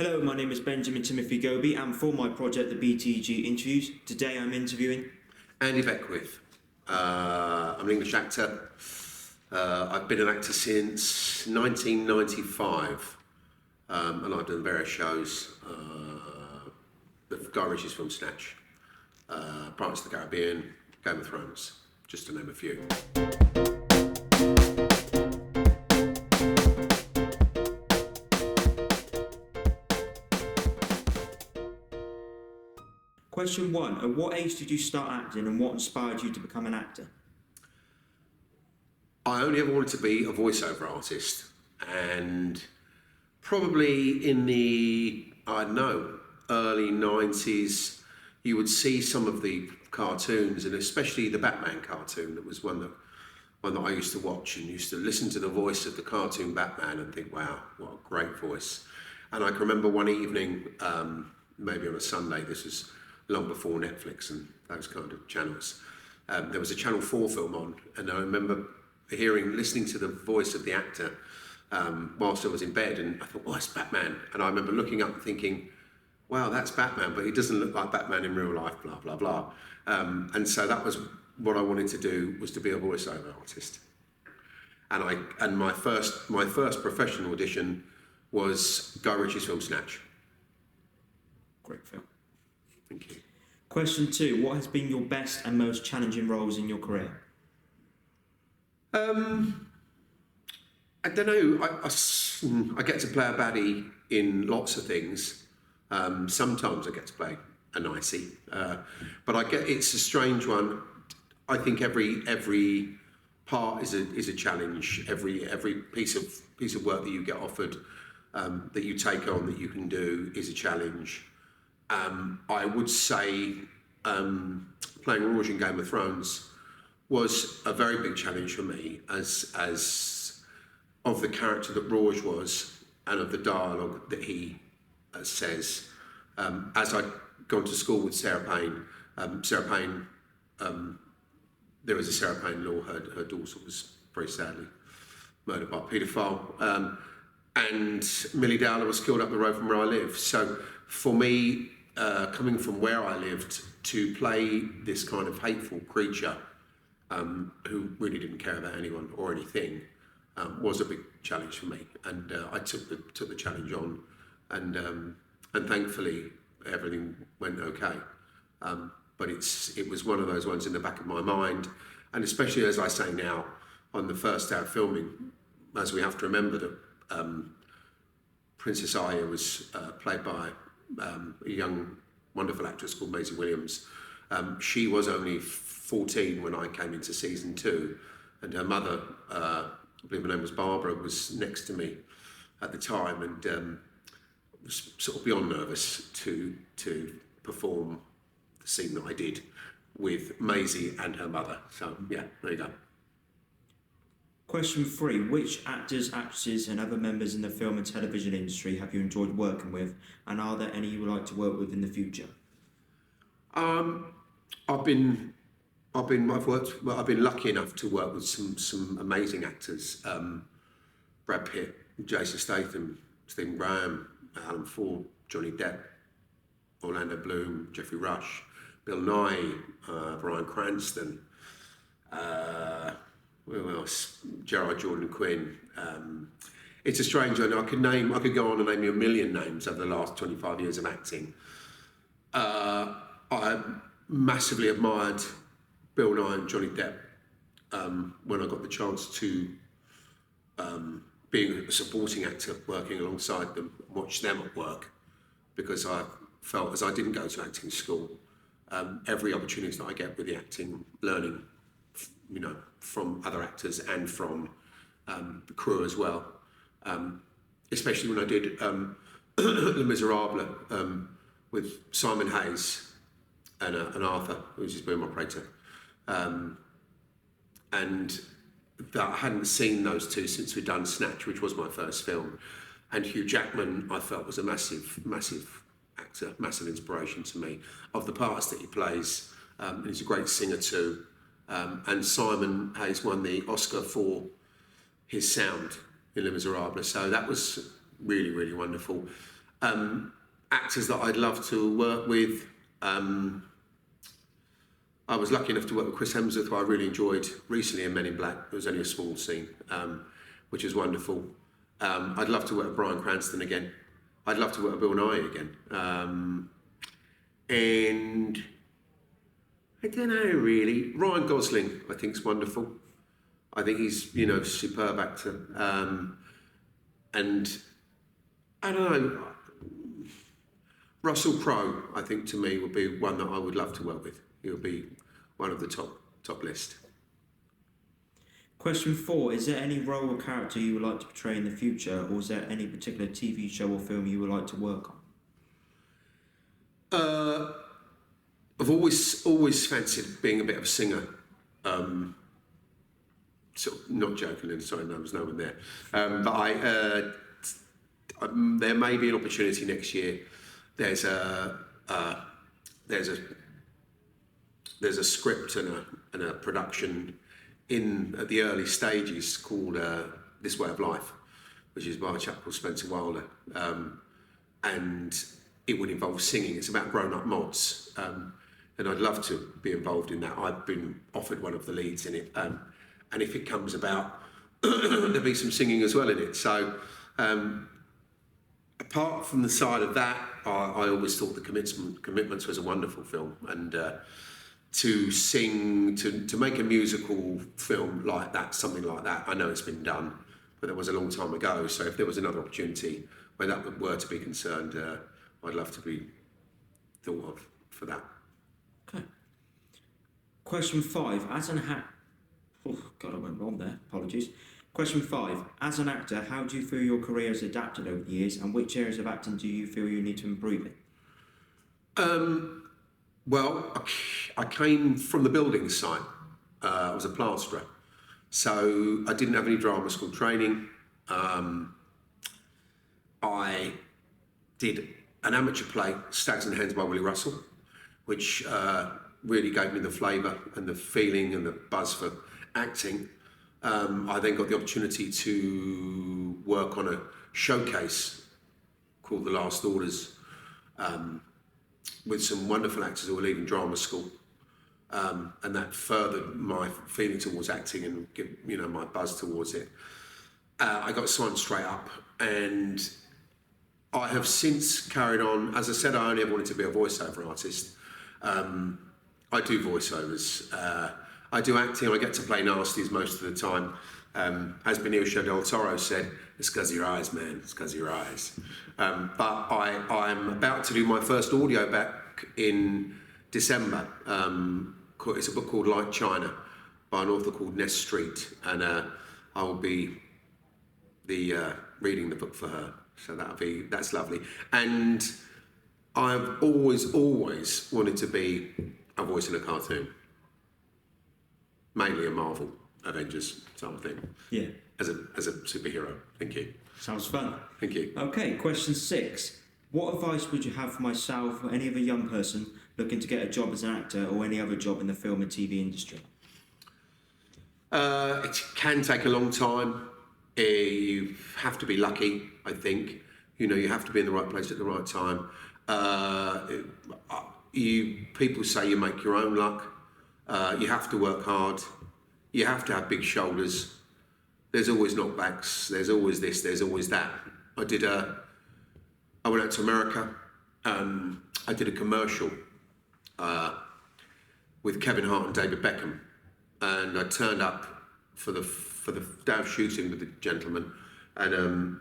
Hello, my name is Benjamin Timothy Goby, and for my project, the BTG Interviews, today I'm interviewing Andy Beckwith. I'm an English actor. I've been an actor since 1995, and I've done various shows. The Guy Ritchie's film Snatch, Pirates of the Caribbean, Game of Thrones, just to name a few. Question 1. At what age did you start acting and what inspired you to become an actor? I only ever wanted to be a voiceover artist, and probably in the, early 90s, you would see some of the cartoons, and especially the Batman cartoon. That was one that I used to watch and used to listen to the voice of the cartoon Batman and think, wow, what a great voice. And I can remember one evening, maybe on a Sunday, this was long before Netflix and those kind of channels, there was a Channel 4 film on, and I remember listening to the voice of the actor whilst I was in bed, and I thought, oh, it's Batman. And I remember looking up and thinking, wow, that's Batman, but he doesn't look like Batman in real life, blah, blah, blah. And so that was what I wanted to do, was to be a voiceover artist. And my first professional audition was Guy Ritchie's film Snatch. Great film. Thank you. Question 2. What has been your best and most challenging roles in your career? I don't know. I get to play a baddie in lots of things. Sometimes I get to play a nicey, but it's a strange one. I think every part is a challenge. Every piece of work that you get offered, that you take on, that you can do, is a challenge. I would say playing Rouge in Game of Thrones was a very big challenge for me, as of the character that Rouge was and of the dialogue that he says. As I'd gone to school with Sarah Payne, there was a Sarah Payne law. Her daughter was very sadly murdered by a paedophile, and Millie Dowler was killed up the road from where I live. So for me, coming from where I lived to play this kind of hateful creature who really didn't care about anyone or anything was a big challenge for me, and I took the challenge on, and thankfully everything went okay. But it was one of those ones in the back of my mind, and especially as I say now, on the first day of filming, as we have to remember that Princess Aya was played by a young, wonderful actress called Maisie Williams. She was only 14 when I came into season 2, and her mother, I believe her name was Barbara, was next to me at the time, and was sort of beyond nervous to perform the scene that I did with Maisie and her mother. So yeah, there you go. Question 3. Which actors, actresses and other members in the film and television industry have you enjoyed working with, and are there any you would like to work with in the future? I've been lucky enough to work with some amazing actors. Brad Pitt, Jason Statham, Stephen Graham, Alan Ford, Johnny Depp, Orlando Bloom, Jeffrey Rush, Bill Nye, Bryan Cranston, who else? Gerard Jordan Quinn. It's a strange one. I could go on and name you a million names over the last 25 years of acting. I massively admired Bill Nye and Johnny Depp when I got the chance to, being a supporting actor, working alongside them, watch them at work, because I felt, as I didn't go to acting school, every opportunity that I get with the acting, learning, from other actors and from the crew as well. Especially when I did Les Miserables with Simon Hayes and Arthur, who's his boom operator. And that I hadn't seen those two since we'd done Snatch, which was my first film. And Hugh Jackman, I felt, was a massive actor, massive inspiration to me of the parts that he plays. And he's a great singer too. And Simon Hayes won the Oscar for his sound in Les Miserables. So that was really, really wonderful. Actors that I'd love to work with. I was lucky enough to work with Chris Hemsworth, who I really enjoyed recently in Men in Black. It was only a small scene, which was wonderful. I'd love to work with Bryan Cranston again. I'd love to work with Bill Nye again. And I don't know really. Ryan Gosling, I think, is wonderful. I think he's, you know, superb actor. And I don't know. Russell Crowe, I think, to me, would be one that I would love to work with. He would be one of the top list. Question 4. Is there any role or character you would like to portray in the future, or is there any particular TV show or film you would like to work on? I've always fancied being a bit of a singer. Sort of not joking, sorry, there was no one there. But there may be an opportunity next year. There's a script and a production at the early stages called This Way of Life, which is by a chap called Spencer Wilder, and it would involve singing. It's about grown-up mods, and I'd love to be involved in that. I've been offered one of the leads in it, and if it comes about, there'll be some singing as well in it. So apart from the side of that, I always thought The Commitments was a wonderful film, and to sing, to make a musical film like that, something like that, I know it's been done, but it was a long time ago. So if there was another opportunity where that were to be concerned, I'd love to be thought of for that. Okay. Question 5. Oh God, I went wrong there. Apologies. Question 5. As an actor, how do you feel your career has adapted over the years, and which areas of acting do you feel you need to improve in? Well, I came from the building site. I was a plasterer, so I didn't have any drama school training. I did an amateur play, Stags and Hens by Willie Russell, which really gave me the flavour and the feeling and the buzz for acting. I then got the opportunity to work on a showcase called The Last Orders, with some wonderful actors who were leaving drama school, and that furthered my feeling towards acting and my buzz towards it. I got signed straight up, and I have since carried on. As I said, I only ever wanted to be a voiceover artist. I do voiceovers. I do acting. I get to play nasties most of the time. As Benicio del Toro said, it's because of your eyes, man. It's because of your eyes. But I'm about to do my first audio back in December. It's a book called Like China by an author called Ness Street, and I will be reading the book for her. So that's lovely. And I've always wanted to be a voice in a cartoon, mainly a Marvel Avengers type of thing. Yeah. As a superhero. Thank you. Sounds fun. Thank you. Okay, question 6. What advice would you have for myself or any other young person looking to get a job as an actor or any other job in the film and TV industry? It can take a long time. You have to be lucky, I think. You have to be in the right place at the right time. People say you make your own luck. You have to work hard. You have to have big shoulders. There's always knockbacks. There's always this. There's always that. I went out to America. I did a commercial with Kevin Hart and David Beckham, and I turned up for the day of shooting with the gentleman, and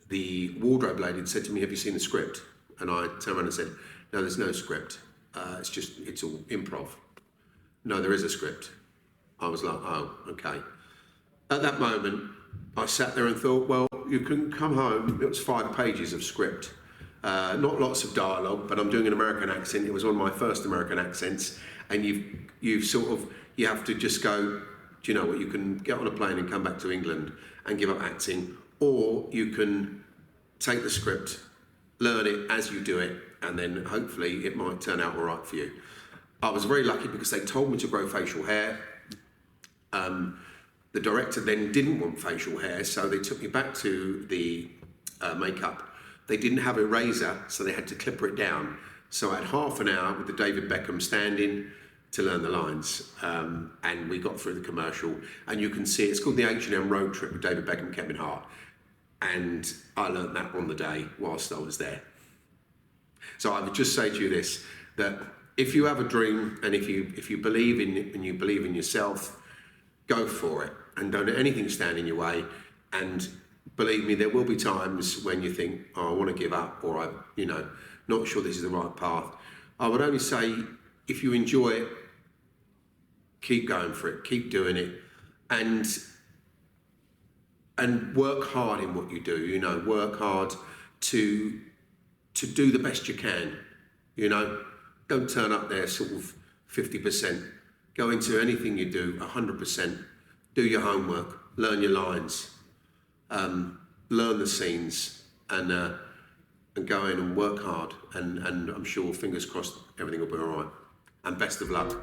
the wardrobe lady had said to me, "Have you seen the script?" And I turned around and said, "No, there's no script. It's all improv." "No, there is a script." I was like, "Oh, okay." At that moment, I sat there and thought, well, you can come home. It was 5 pages of script. Not lots of dialogue, but I'm doing an American accent. It was one of my first American accents. And you have to just go, do you know what, you can get on a plane and come back to England and give up acting, or you can take the script, learn it as you do it, and then hopefully it might turn out all right for you. I was very lucky because they told me to grow facial hair. The director then didn't want facial hair, so they took me back to the makeup they didn't have a razor, so they had to clipper it down. So I had half an hour with the David Beckham stand-in to learn the lines, and we got through the commercial, and you can see it's called the H&M Road Trip with David Beckham, Kevin Hart, and I learned that on the day whilst I was there. So I would just say to you this, that if you have a dream and if you believe in it and you believe in yourself, go for it and don't let anything stand in your way. And believe me, there will be times when you think, oh, I want to give up, or I'm, not sure this is the right path. I would only say, if you enjoy it, keep going for it, keep doing it, and work hard in what you do. Work hard to do the best you can. Don't turn up there sort of 50%. Go into anything you do 100%. Do your homework, learn your lines, learn the scenes, and go in and work hard. And I'm sure, fingers crossed, everything will be all right. And best of luck.